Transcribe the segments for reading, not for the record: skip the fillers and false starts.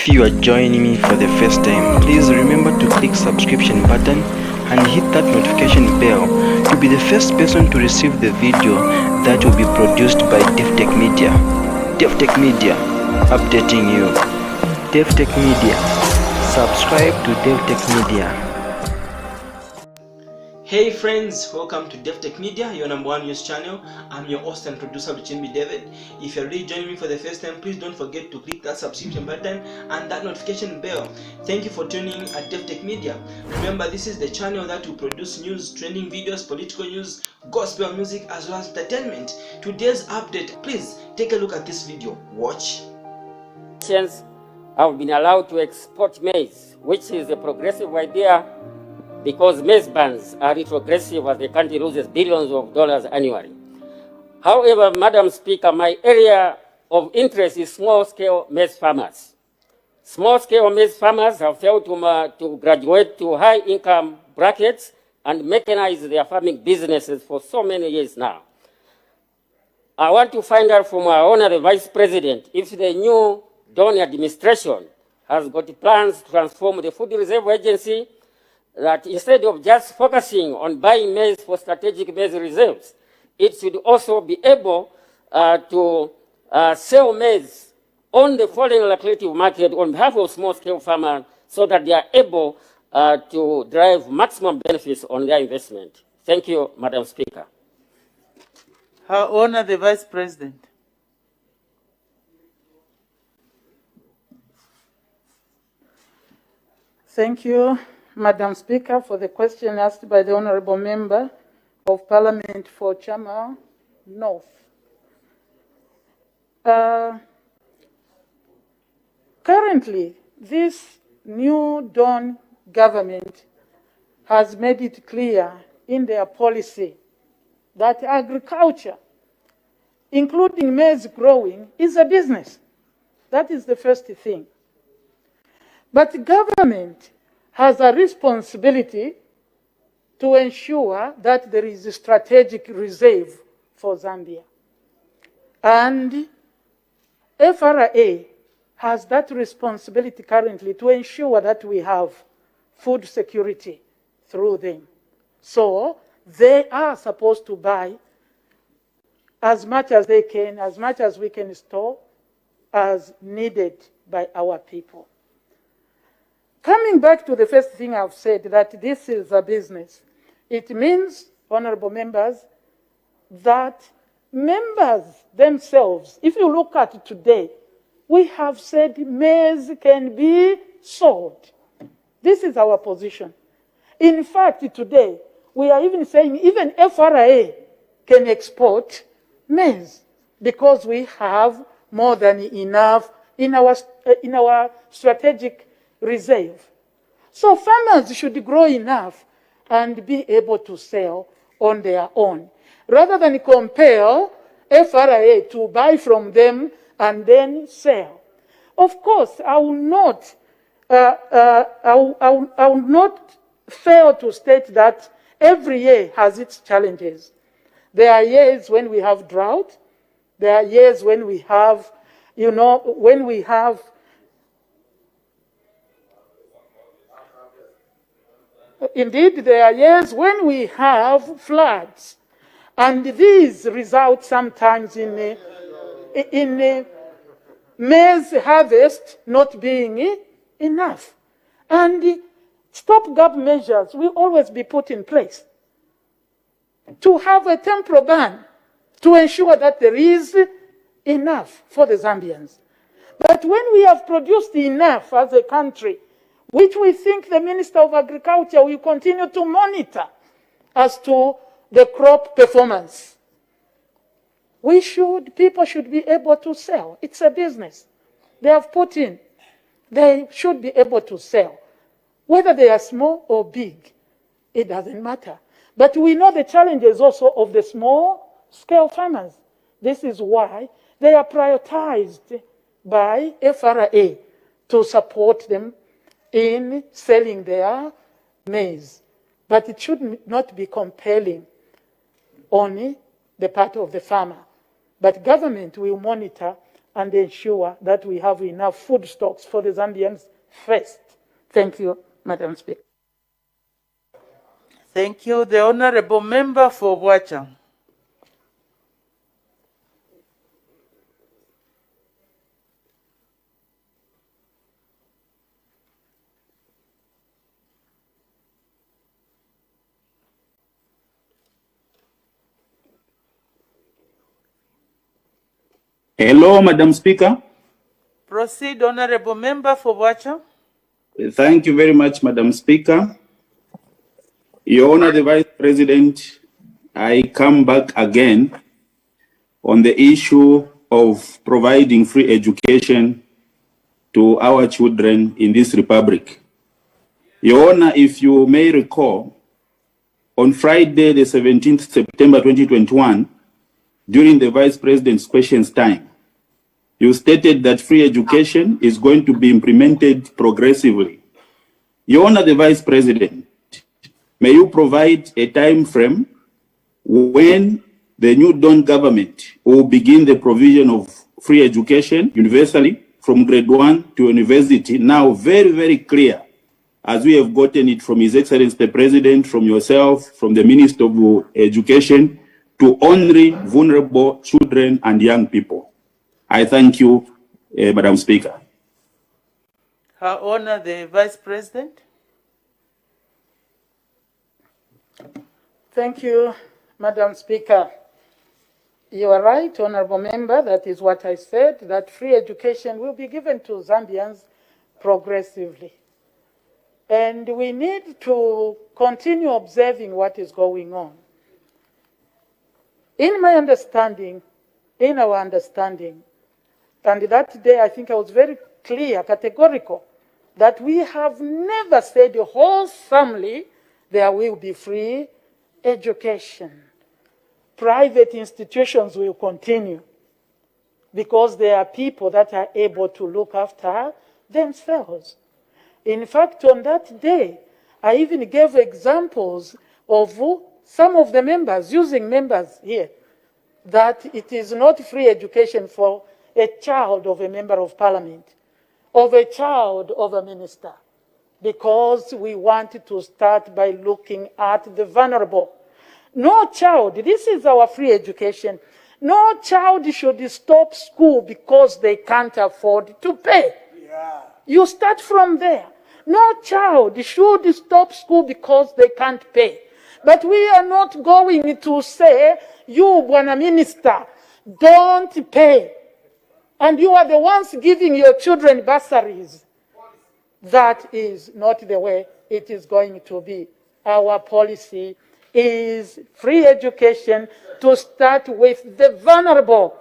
If you are joining me for the first time, please remember to click subscription button and hit that notification bell to be the first person to receive the video that will be produced by Davi-tech-media. Davi-tech-media, updating you. Davi-tech-media, subscribe to Davi-tech-media. Hey friends, welcome to Davi-tech-media, your number one news channel. I'm your host and producer Luchimbi David. If you're really joining me for the first time, please don't forget to click that subscription button and that notification bell. Thank you for tuning in at Davi-tech-media. Remember, this is the channel that will produce news, trending videos, political news, gospel music, as well as entertainment. Today's update, please take a look at this video. Watch. Have been allowed to export maize, which is a progressive idea, because maize bans are retrogressive as the country loses billions of dollars annually. However, Madam Speaker, my area of interest is small-scale maize farmers. Small-scale maize farmers have failed to graduate to high-income brackets and mechanize their farming businesses for so many years now. I want to find out from our Honorable Vice President if the new Dawn administration has got plans to transform the Food Reserve Agency, that instead of just focusing on buying maize for strategic maize reserves, it should also be able to sell maize on the foreign lucrative market on behalf of small-scale farmers so that they are able to drive maximum benefits on their investment. Thank you, Madam Speaker. Her Honor, the Vice President. Thank you, Madam Speaker, for the question asked by the Honorable Member of Parliament for Chama North. Currently, this new Dawn government has made it clear in their policy that agriculture, including maize growing, is a business. That is the first thing. But government has a responsibility to ensure that there is a strategic reserve for Zambia. And FRA has that responsibility currently to ensure that we have food security through them. So they are supposed to buy as much as they can, as much as we can store, as needed by our people. Coming back to the first thing I've said, that this is a business, it means, honorable members, that members themselves, if you look at it today, we have said maize can be sold. This is our position. In fact, today, we are even saying even FRA can export maize because we have more than enough in our strategic reserve. So farmers should grow enough and be able to sell on their own, rather than compel FRA to buy from them and then sell. Of course, I will not fail to state that every year has its challenges. There are years when we have drought. There are years when we have, indeed, there are years when we have floods, and these result sometimes in maize harvest not being enough. And stopgap measures will always be put in place to have a temporal ban to ensure that there is enough for the Zambians. But when we have produced enough as a country, which we think the Minister of Agriculture will continue to monitor as to the crop performance, people should be able to sell. It's a business. They have put in. They should be able to sell. Whether they are small or big, it doesn't matter. But we know the challenges also of the small-scale farmers. This is why they are prioritized by FRA to support them in selling their maize. But it should not be compelling only the part of the farmer. But government will monitor and ensure that we have enough food stocks for the Zambians first. Thank you, Madam Speaker. Thank you. The Honourable Member for Bwacha. Hello, Madam Speaker. Proceed, Honourable Member for Bwacha. Thank you very much, Madam Speaker. Your Honor, the Vice President, I come back again on the issue of providing free education to our children in this republic. Your Honor, if you may recall, on Friday, the 17th September 2021, during the Vice President's questions time, you stated that free education is going to be implemented progressively. Your Honor, the Vice President, may you provide a time frame when the new Dawn government will begin the provision of free education universally from grade 1 to university? Now, very, very clear, as we have gotten it from His Excellency the President, from yourself, from the Minister of Education, to only vulnerable children and young people. I thank you, Madam Speaker. Her Honor, the Vice President. Thank you, Madam Speaker. You are right, Honourable Member, that is what I said, that free education will be given to Zambians progressively. And we need to continue observing what is going on. In my understanding, in our understanding, and that day I think I was very clear, categorical, that we have never said wholesomely there will be free education. Private institutions will continue because there are people that are able to look after themselves. In fact, on that day, I even gave examples of some of the members, using members here, that it is not free education for a child of a member of parliament, of a child of a minister, because we want to start by looking at the vulnerable. No child, this is our free education, no child should stop school because they can't afford to pay. Yeah. You start from there. No child should stop school because they can't pay. But we are not going to say, you, Bwana Minister, don't pay. And you are the ones giving your children bursaries. That is not the way it is going to be. Our policy is free education to start with the vulnerable.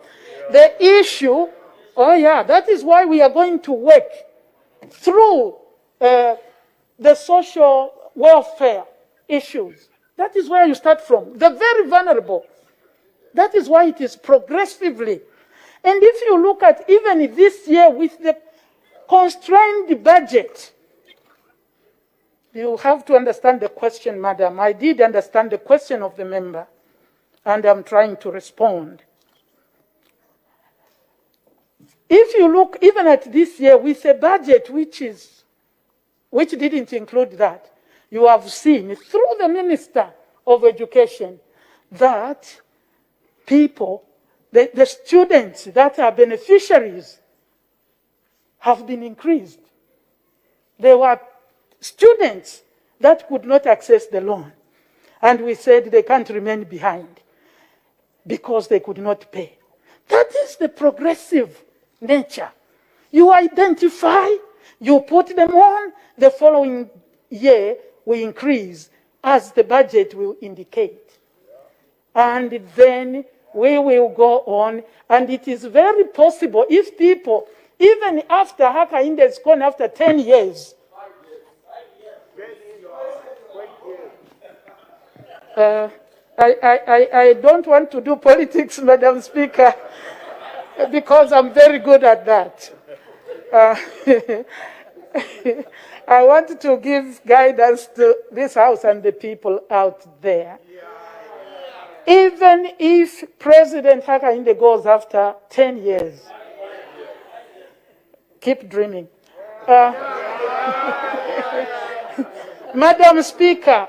The issue, that is why we are going to work through the social welfare issues. That is where you start from, the very vulnerable. That is why it is progressively. And if you look at even this year with the constrained budget, you have to understand the question, Madam. I did understand the question of the member, and I'm trying to respond. If you look even at this year with a budget which didn't include that, you have seen through the Minister of Education that people, the students that are beneficiaries have been increased. There were students that could not access the loan, and we said they can't remain behind because they could not pay. That is the progressive nature. You identify, you put them on, the following year we increase as the budget will indicate. And then we will go on, and it is very possible if people, even after Hakainde is gone after 10 years, I don't want to do politics, Madam Speaker, because I'm very good at that. I want to give guidance to this House and the people out there. Even if President Hakainde goes after 10 years, Keep dreaming. Madam Speaker,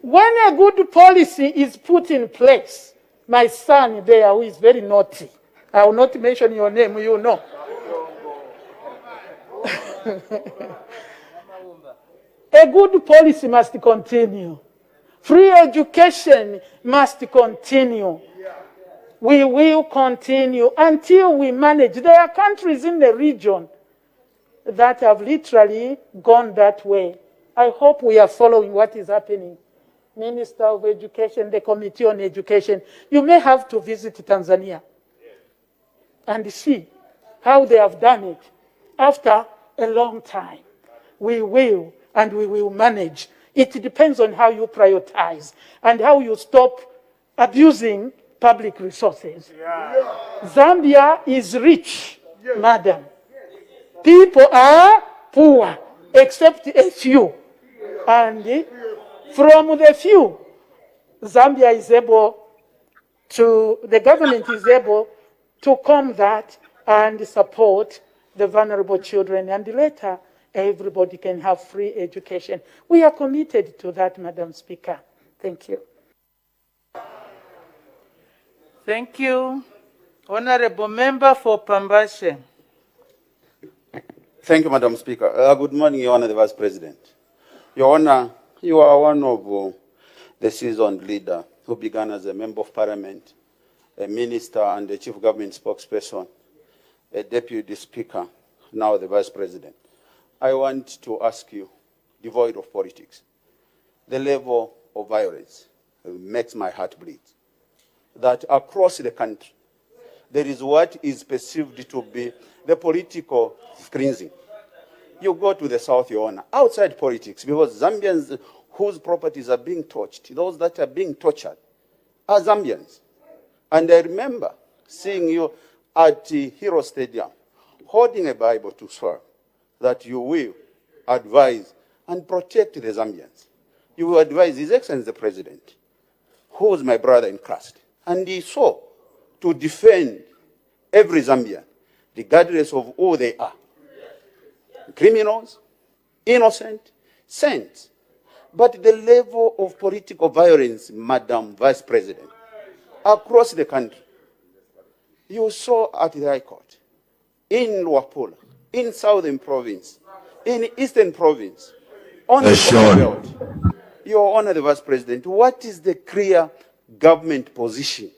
when a good policy is put in place, my son there, who is very naughty, I will not mention your name, you know. A good policy must continue. Free education must continue. We will continue until we manage. There are countries in the region that have literally gone that way. I hope we are following what is happening. Minister of Education, the Committee on Education, you may have to visit Tanzania and see how they have done it. After a long time, we will, and we will manage. It depends on how you prioritize and how you stop abusing public resources. Yeah. Zambia is rich, madam. People are poor, except a few. And from the few, Zambia is able to, the government is able to calm that and support the vulnerable children. And later, everybody can have free education. We are committed to that, Madam Speaker. Thank you. Thank you. Honorable Member for Pambashe. Thank you, Madam Speaker. Good morning, Your Honor, the Vice President. Your Honor, you are one of the seasoned leader who began as a Member of Parliament, a Minister and a Chief Government Spokesperson, a Deputy Speaker, now the Vice President. I want to ask you, devoid of politics, the level of violence makes my heart bleed. That across the country, there is what is perceived to be the political cleansing. You go to the South, Your Honor, outside politics, because Zambians whose properties are being torched, those that are being tortured, are Zambians. And I remember seeing you at the Hero Stadium, holding a Bible to swear that you will advise and protect the Zambians. You will advise His Excellency the President, who is my brother in Christ, and he sought to defend every Zambian, regardless of who they are. Criminals, innocent, saints. But the level of political violence, Madam Vice President, across the country, you saw at the High Court, in Luapula, in Southern Province, in Eastern Province, on the Copper Belt. Your Honor, the Vice President, what is the clear government position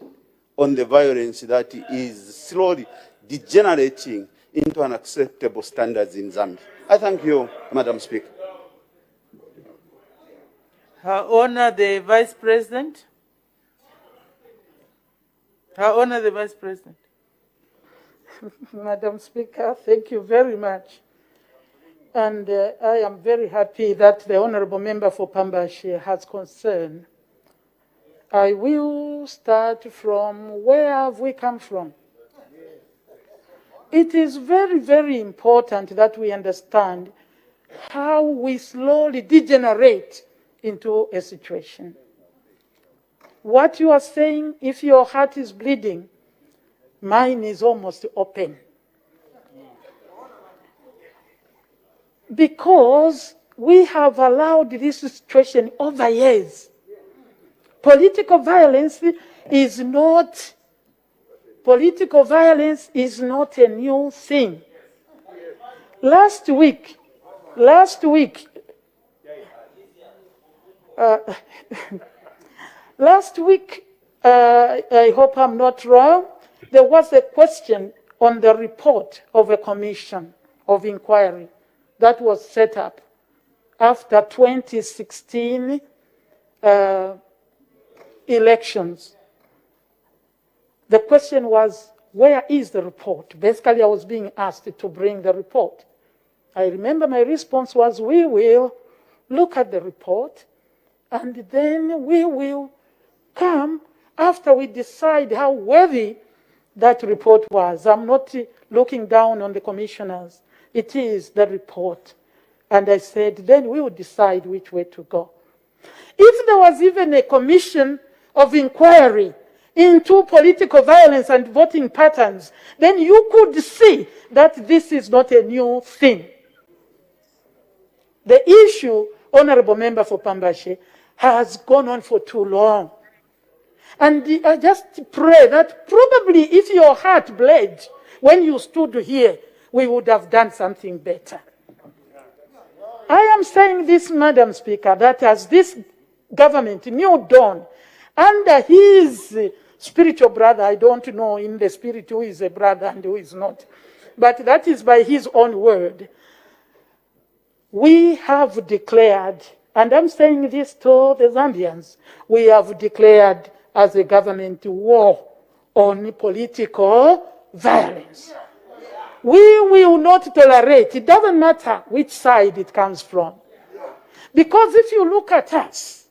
on the violence that is slowly degenerating into unacceptable standards in Zambia? I thank you, Madam Speaker. Her Honor, the Vice President. Her Honor, the Vice President. Madam Speaker, thank you very much. And I am very happy that the Honorable Member for Pambashe has concern. I will start from where have we come from. It is very, very important that we understand how we slowly degenerate into a situation. What you are saying, if your heart is bleeding, mine is almost open. Because we have allowed this situation over years. Political violence is not a new thing. Last week, I hope I'm not wrong, there was a question on the report of a commission of inquiry that was set up after 2016 elections. The question was, where is the report? Basically, I was being asked to bring the report. I remember my response was, we will look at the report, and then we will come after we decide how worthy that report was. I'm not looking down on the commissioners. It is the report. And I said, then we will decide which way to go. If there was even a commission of inquiry into political violence and voting patterns, then you could see that this is not a new thing. The issue, Honorable Member for Pambashe, has gone on for too long. And I just pray that probably if your heart bled when you stood here, we would have done something better. I am saying this, Madam Speaker, that as this government, New Dawn, under his spiritual brother, I don't know in the spirit who is a brother and who is not, but that is by his own word, we have declared, and I'm saying this to the Zambians, we have declared as a government war on political violence. We will not tolerate, it doesn't matter which side it comes from. Because if you look at us,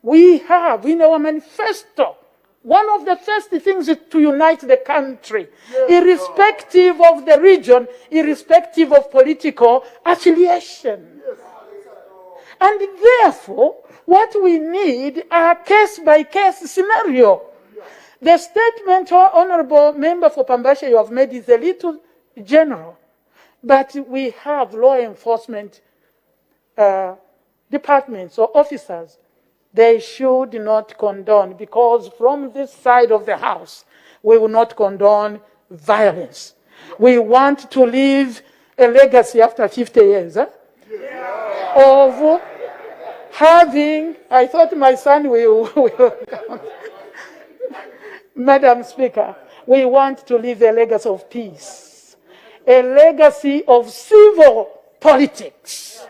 we have in our manifesto, one of the first things is to unite the country, irrespective of the region, irrespective of political affiliation. And therefore, what we need are case-by-case scenario. The statement, Honorable Member for Pambashe, you have made is a little general, but we have law enforcement departments or officers. They should not condone, because from this side of the house, we will not condone violence. We want to leave a legacy after 50 years of having, I thought my son will Madam Speaker, we want to leave a legacy of peace, a legacy of civil politics,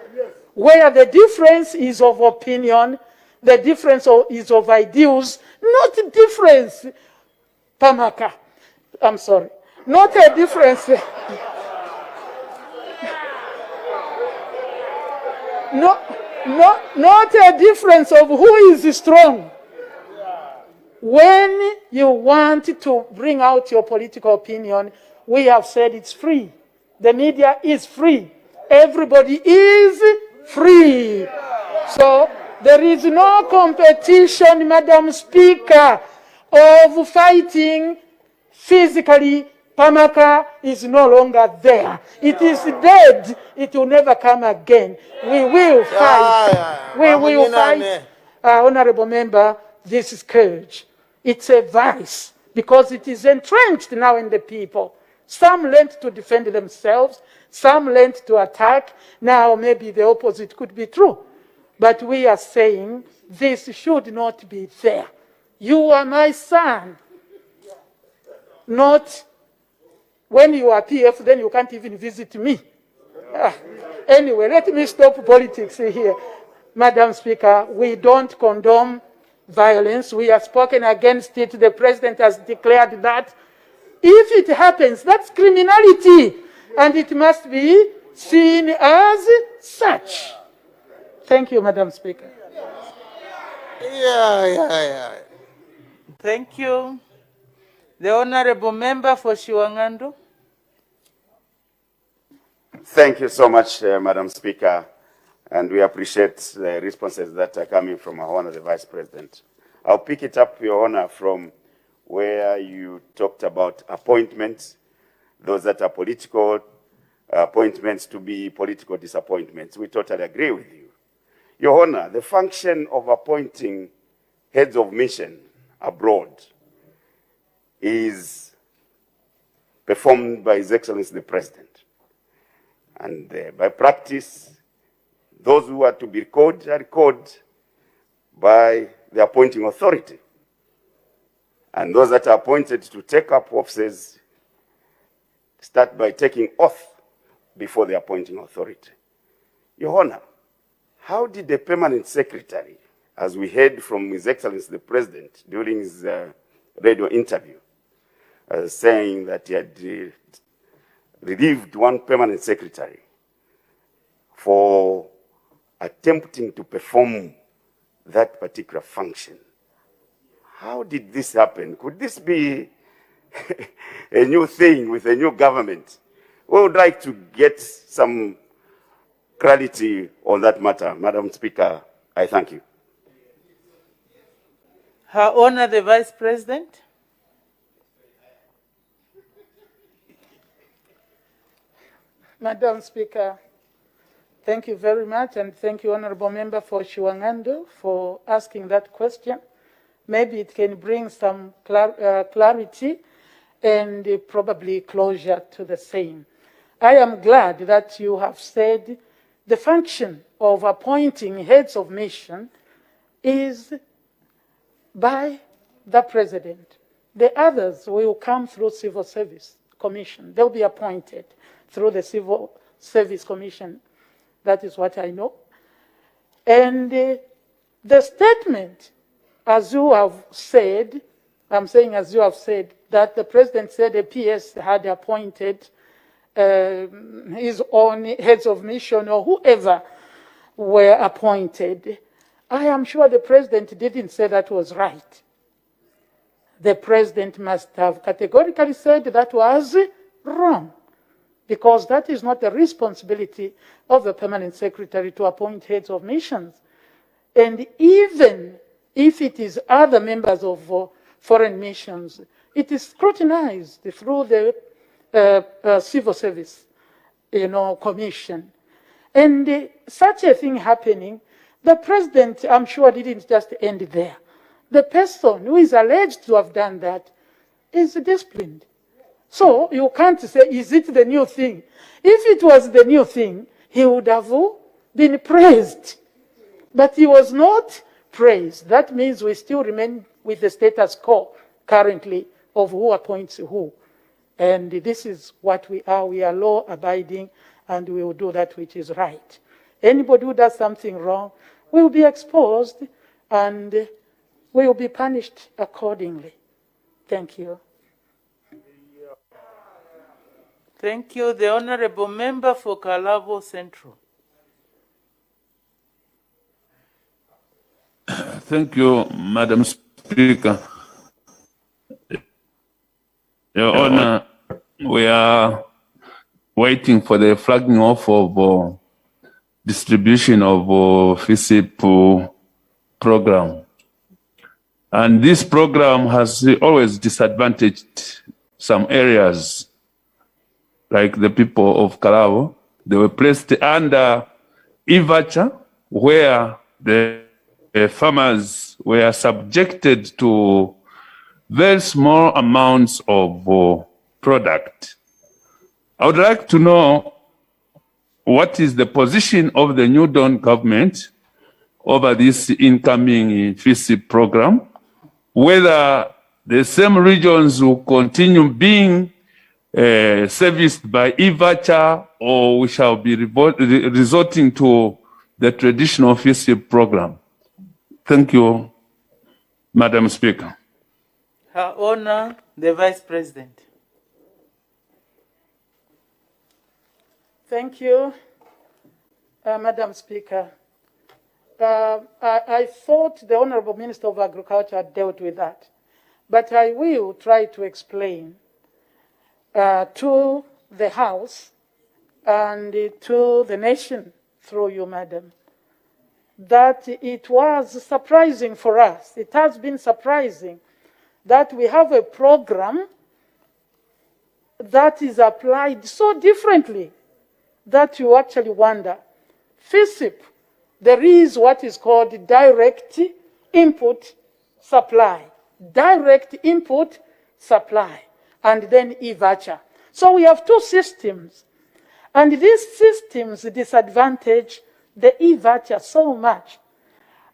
where the difference is of opinion, the difference is of ideals, not a difference, Pamaka, I'm sorry, not a difference, not a difference of who is strong. When you want to bring out your political opinion, we have said it's free. The media is free. Everybody is free. So there is no competition, Madam Speaker, of fighting physically. Pamaka is no longer there. It is dead. It will never come again. We will fight. We will fight, Honorable Member, this scourge. It's a vice because it is entrenched now in the people. Some learned to defend themselves. Some learned to attack. Now maybe the opposite could be true. But we are saying this should not be there. You are my son. Not when you are PF, then you can't even visit me. Anyway, let me stop politics here. Madam Speaker, we don't condone violence. We have spoken against it. The President has declared that. If it happens, that's criminality, and it must be seen as such. Thank you, Madam Speaker. Thank you. The Honorable Member for Shiwangando. Thank you so much, Madam Speaker, and we appreciate the responses that are coming from our Honor, the Vice President. I'll pick it up, Your Honor, from where you talked about appointments, those that are political appointments to be political disappointments. We totally agree with you. Your Honor, the function of appointing heads of mission abroad is performed by His Excellency the President. And by practice, those who are to be recalled are recalled by the appointing authority. And those that are appointed to take up offices start by taking oath before the appointing authority. Your Honor, how did the permanent secretary, as we heard from His Excellency the President during his radio interview, saying that he had relieved one permanent secretary for attempting to perform that particular function. How did this happen? Could this be a new thing with a new government? We would like to get some clarity on that matter. Madam Speaker, I thank you. Her Honor, the Vice President. Madam Speaker, thank you very much, and thank you, Honorable Member for Shiwangando, for asking that question. Maybe it can bring some clarity and probably closure to the same. I am glad that you have said the function of appointing heads of mission is by the President. The others will come through Civil Service Commission. They'll be appointed through the Civil Service Commission. That is what I know. And the statement, as you have said, I'm saying as you have said, that the President said the PS had appointed his own heads of mission or whoever were appointed. I am sure the President didn't say that was right. The President must have categorically said that was wrong, because that is not the responsibility of the Permanent Secretary to appoint heads of missions. And even if it is other members of foreign missions, it is scrutinized through the Civil Service, Commission. And such a thing happening, the President, I'm sure, didn't just end there. The person who is alleged to have done that is disciplined. So you can't say, is it the new thing? If it was the new thing, he would have been praised. But he was not praised. That means we still remain with the status quo currently of who appoints who. And this is what we are. We are law-abiding, and we will do that which is right. Anybody who does something wrong will be exposed and will be punished accordingly. Thank you. Thank you. The Honorable Member for Kalabo Central. Thank you, Madam Speaker. Your Honor, we are waiting for the flagging off of distribution of FISIP program. And this program has always disadvantaged some areas, like the people of Kalabo. They were placed under e-voucher, where the farmers were subjected to very small amounts of product. I would like to know what is the position of the New Dawn government over this incoming FISIP program, whether the same regions will continue being serviced by e-voucher, or we shall be resorting to the traditional FISIP program. Thank you, Madam Speaker. Her Honor, the Vice President. Thank you, Madam Speaker. I thought the Honorable Minister of Agriculture had dealt with that, but I will try to explain to the House and to the nation, through you, Madam, that it was surprising for us. It has been surprising that we have a program that is applied so differently that you actually wonder. FISIP, there is what is called direct input supply. Direct input supply, and then e-voucher. So we have two systems, and these systems disadvantage the e-voucher so much.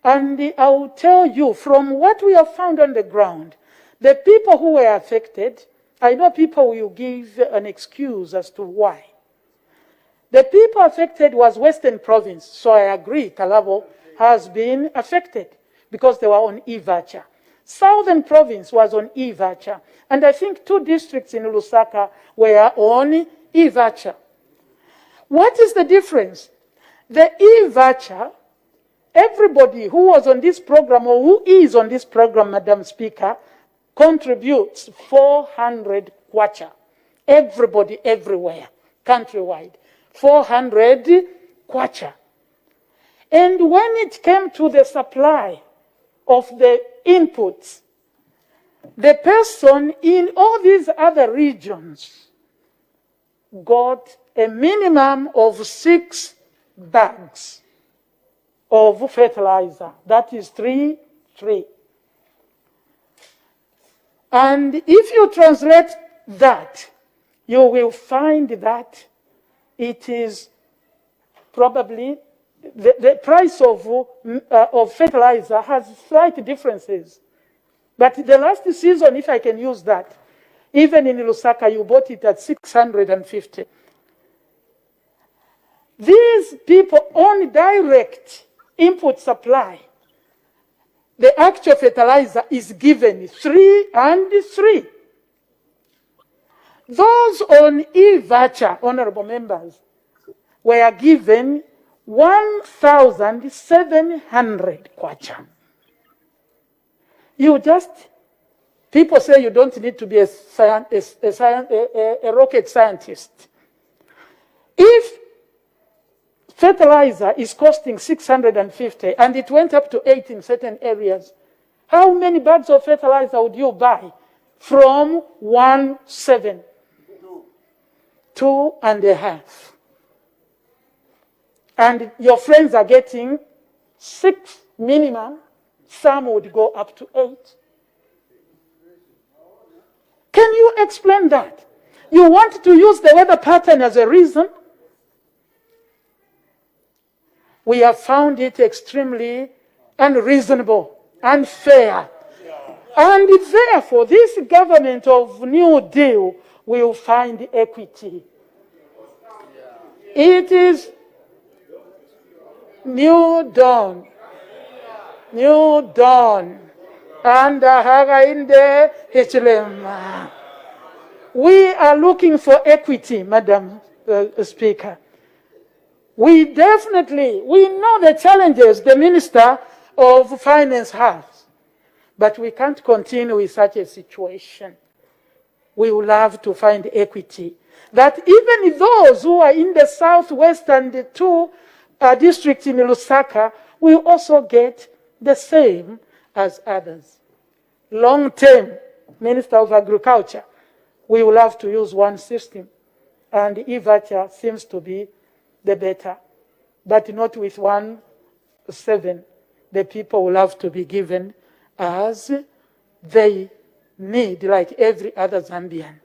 And I will tell you, from what we have found on the ground, the people who were affected, I know people will give an excuse as to why. The people affected was Western Province, so I agree, Kalabo has been affected because they were on e-voucher. Southern Province was on e-voucher, and I think 2 districts in Lusaka were on e-voucher. What is the difference? The e-voucher, everybody who was on this program or who is on this program, Madam Speaker, contributes 400 kwacha. Everybody, everywhere, countrywide. 400 kwacha. And when it came to the supply of the inputs, the person in all these other regions got a minimum of 6 bags of fertilizer. That is 3. And if you translate that, you will find that it is probably the price of fertilizer has slight differences. But the last season, if I can use that, even in Lusaka, you bought it at 650. These people own direct input supply. The actual fertilizer is given 3 and 3. Those on e-voucher, honorable members, were given 1,700 kwacha. People say you don't need to be a rocket scientist. If fertilizer is costing 650 and it went up to 8 in certain areas, how many bags of fertilizer would you buy from 1.7? 2.5. And your friends are getting 6 minimum. Some would go up to 8. Can you explain that? You want to use the weather pattern as a reason? We have found it extremely unreasonable, unfair. And therefore, this government of New Deal will find equity. It is New Dawn. New Dawn. And we are looking for equity, Madam Speaker. We know the challenges the Minister of Finance has, but we can't continue with such a situation. We will have to find equity. That even those who are in the southwest and the 2 districts in Lusaka will also get the same as others. Long term, Minister of Agriculture, we will have to use one system, and e-voucher seems to be the better, but not with 1.7. The people will have to be given as they need, like every other Zambian.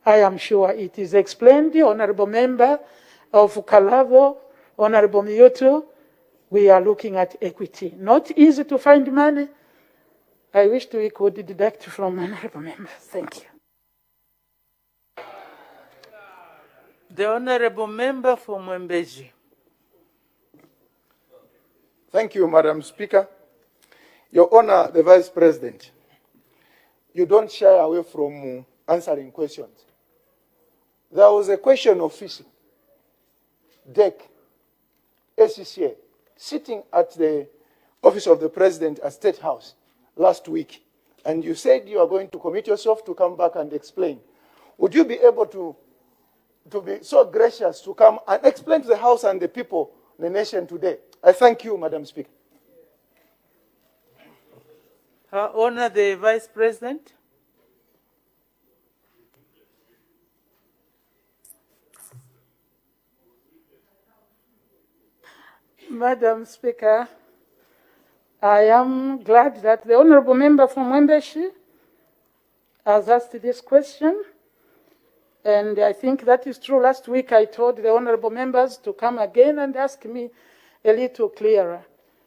I am sure it is explained. The Honorable Member of Kalavo, Honorable Miyutu, we are looking at equity. Not easy to find money. I wish we could deduct from Honorable Member. Thank you. The Honorable Member for Mwembeji. Thank you, Madam Speaker. Your Honor, the Vice President, you don't shy away from answering questions. There was a question of fishing. DEC, SCCA, sitting at the office of the President at State House last week, and you said you are going to commit yourself to come back and explain. Would you be able to be so gracious to come and explain to the House and the people, the nation today? I thank you, Madam Speaker. Her Honor, the Vice President. Madam Speaker, I am glad that the Honorable Member from Mwembeshi has asked this question. And I think that is true. Last week I told the Honorable Members to come again and ask me a little clearer,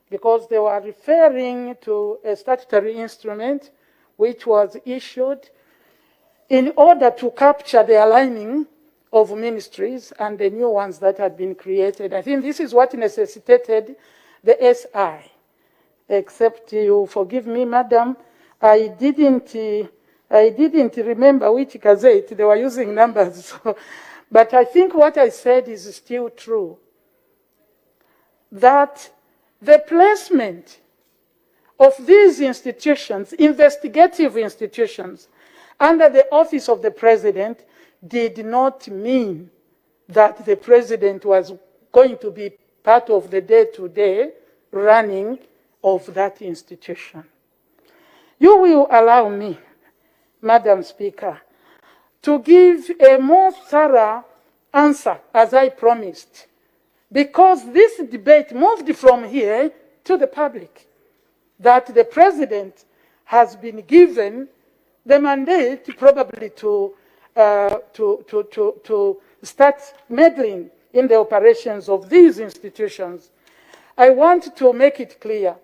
because they were referring to a statutory instrument which was issued in order to capture the aligning of ministries and the new ones that had been created. I think this is what necessitated the SI. Except you forgive me, Madam, I didn't remember which gazette they were using numbers. So, but I think what I said is still true. That the placement of these institutions, investigative institutions, under the office of the President did not mean that the President was going to be part of the day-to-day running of that institution. You will allow me, Madam Speaker, to give a more thorough answer as I promised, because this debate moved from here to the public, that the president has been given the mandate probably to start meddling in the operations of these institutions. I want to make it clear.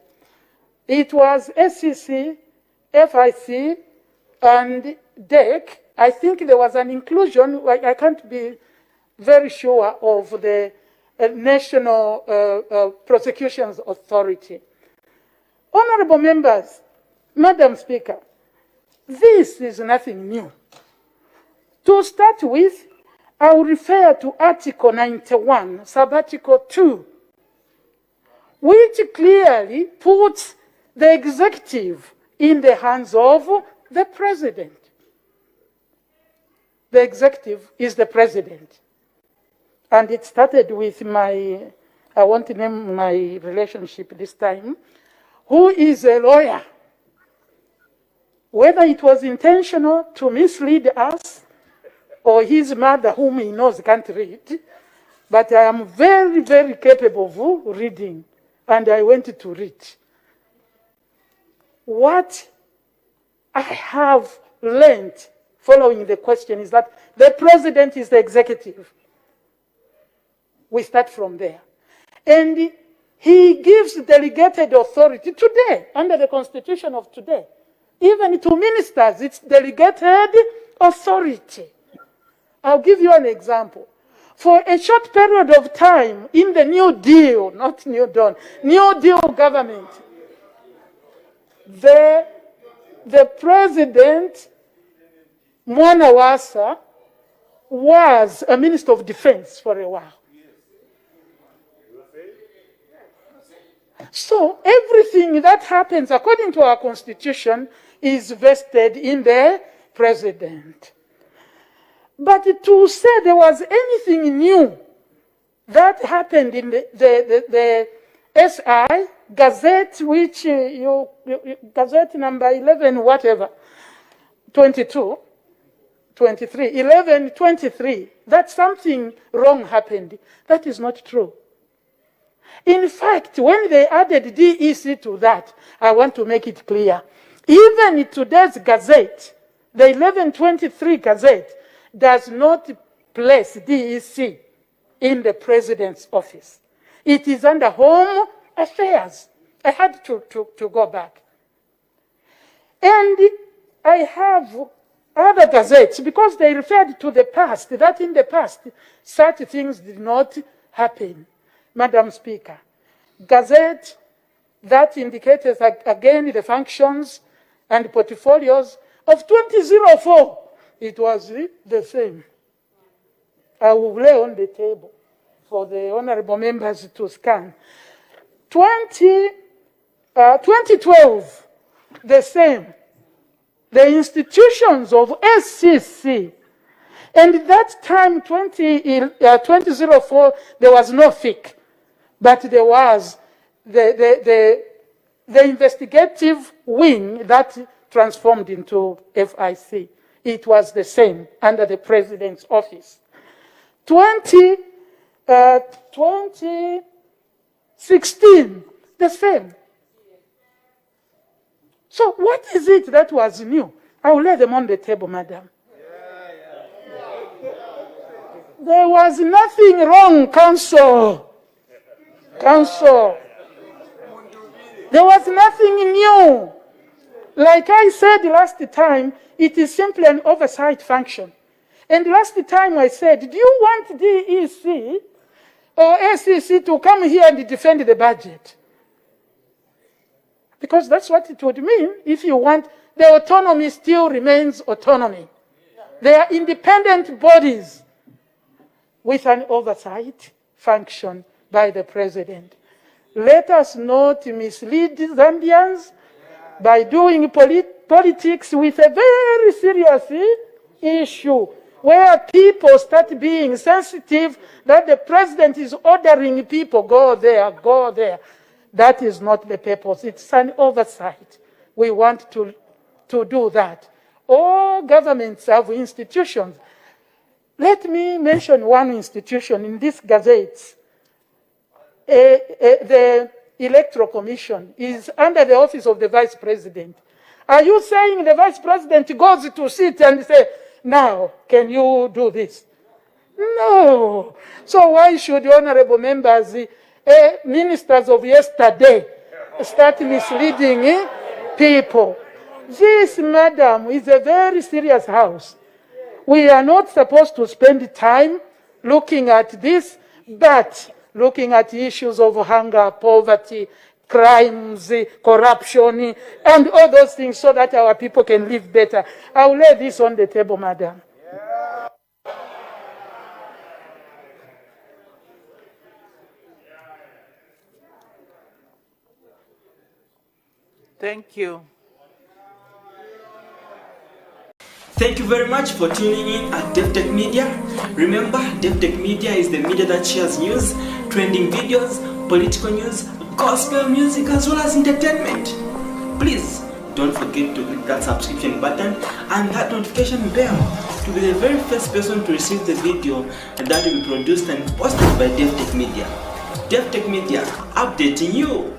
It was SEC, FIC, and DEC. I think there was an inclusion. I can't be very sure of the National Prosecutions Authority. Honorable members, Madam Speaker, this is nothing new. To start with, I will refer to Article 91, Subarticle 2, which clearly puts the executive in the hands of the president. The executive is the president. And it started with I want to name my relationship this time, who is a lawyer. Whether it was intentional to mislead us, or his mother, whom he knows can't read, but I am very, very capable of reading, and I went to read. What I have learned following the question is that the president is the executive. We start from there. And he gives delegated authority today, under the constitution of today. Even to ministers, it's delegated authority. I'll give you an example. For a short period of time in the New Deal, not New Dawn, New Deal government, the president, Mwanawasa, was a minister of defense for a while. So everything that happens according to our constitution is vested in the president. But to say there was anything new that happened in the SI Gazette, which Gazette number 11, whatever, 22, 23, 11, 23, that something wrong happened, that is not true. In fact, when they added DEC to that, I want to make it clear, even in today's Gazette, the 1123 Gazette, does not place DEC in the president's office. It is under Home Affairs. I had to go back. And I have other gazettes, because they referred to the past, that in the past, such things did not happen. Madam Speaker, Gazette that indicates again the functions and portfolios of 2004. It was the same. I will lay on the table for the honorable members to scan. 2012, the same. The institutions of SCC, and that time, 2004, there was no FIC, but there was the investigative wing that transformed into FIC. It was the same under the president's office. 2016, the same. So what is it that was new? I will lay them on the table, madam. There was nothing wrong, Council. Council. There was nothing new. Like I said last time, it is simply an oversight function. And last time I said, do you want DEC or SEC to come here and defend the budget? Because that's what it would mean if you want. The autonomy still remains autonomy. They are independent bodies with an oversight function by the president. Let us not mislead Zambians by doing politics with a very serious issue where people start being sensitive that the president is ordering people, go there, go there. That is not the purpose. It's an oversight. We want to do that. All governments have institutions. Let me mention one institution in these gazettes. The Electoral Commission is under the office of the Vice President. Are you saying the Vice President goes to sit and say, now, can you do this? No. So why should honorable members, ministers of yesterday, start misleading people? This, madam, is a very serious house. We are not supposed to spend time looking at this, but looking at issues of hunger, poverty, crimes, corruption, and all those things so that our people can live better. I will lay this on the table, madam. Thank you. Thank you very much for tuning in at Davi-tech-media. Remember, Davi-tech-media is the media that shares news, trending videos, political news, gospel music, as well as entertainment. Please don't forget to click that subscription button and that notification bell to be the very first person to receive the video that will be produced and posted by Davi-tech-media. Davi-tech-media, updating you.